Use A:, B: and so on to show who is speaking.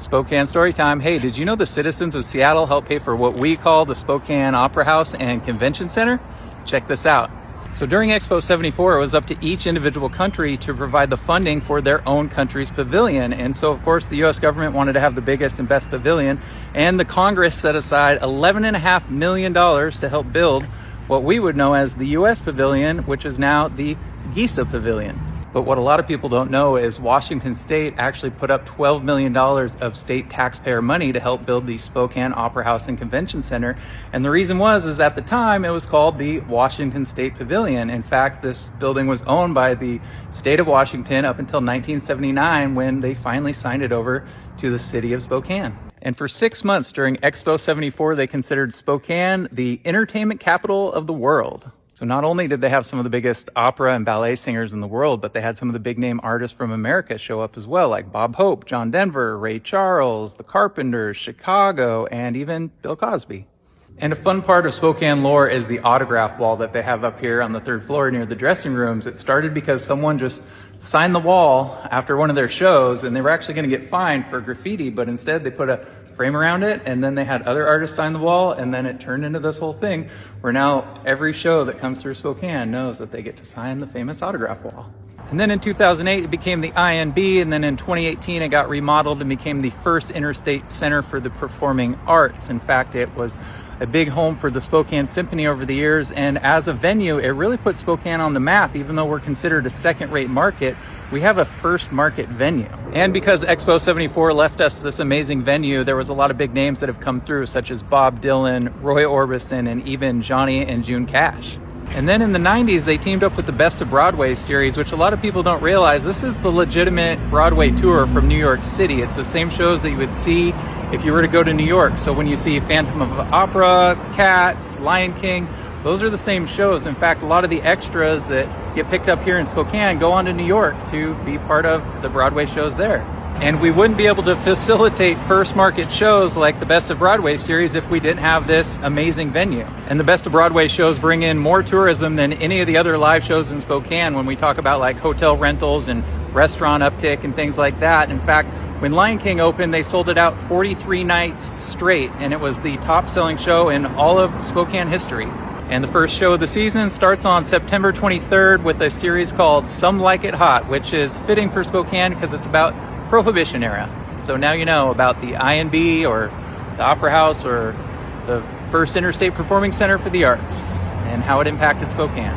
A: Spokane Storytime. Hey, did you know the citizens of Seattle help pay for what we call the Spokane Opera House and Convention Center? Check this out. So during Expo 74, it was up to each individual country to provide the funding for their own country's pavilion. And so, of course, the US government wanted to have the biggest and best pavilion, and the Congress set aside $11.5 million to help build what we would know as the US Pavilion, which is now the GISA Pavilion. But what a lot of people don't know is Washington State actually put up $12 million of state taxpayer money to help build the Spokane Opera House and Convention Center. And the reason is at the time it was called the Washington State Pavilion. In fact, this building was owned by the state of Washington up until 1979 when they finally signed it over to the city of Spokane. And for 6 months during Expo 74, they considered Spokane the entertainment capital of the world. So not only did they have some of the biggest opera and ballet singers in the world, but they had some of the big name artists from America show up as well, like Bob Hope, John Denver, Ray Charles, the Carpenters, Chicago, and even Bill Cosby. And a fun part of Spokane lore is the autograph wall that they have up here on the third floor near the dressing rooms. It started because someone just signed the wall after one of their shows, and they were actually going to get fined for graffiti, but instead they put a frame around it, and then they had other artists sign the wall, and then it turned into this whole thing where now every show that comes through Spokane knows that they get to sign the famous autograph wall. And then in 2008, it became the INB, and then in 2018, it got remodeled and became the first interstate center for the performing arts. In fact, it was a big home for the Spokane Symphony over the years, and as a venue, it really put Spokane on the map. Even though we're considered a second-rate market, we have a first market venue. And because Expo 74 left us this amazing venue, there was a lot of big names that have come through, such as Bob Dylan, Roy Orbison, and even Johnny and June Cash. And then in the 90s, they teamed up with the Best of Broadway series, which a lot of people don't realize. This is the legitimate Broadway tour from New York City. It's the same shows that you would see if you were to go to New York. So when you see Phantom of the Opera, Cats, Lion King, those are the same shows. In fact, a lot of the extras that get picked up here in Spokane go on to New York to be part of the Broadway shows there. And we wouldn't be able to facilitate first market shows like the Best of Broadway series if we didn't have this amazing venue. And the Best of Broadway shows bring in more tourism than any of the other live shows in Spokane when we talk about like hotel rentals and restaurant uptick and things like that. In fact, when Lion King opened, they sold it out 43 nights straight, and it was the top selling show in all of Spokane history. And the first show of the season starts on September 23rd with a series called Some Like It Hot, which is fitting for Spokane because it's about Prohibition era. So now you know about the INB or the Opera House or the first interstate performing center for the arts and how it impacted Spokane.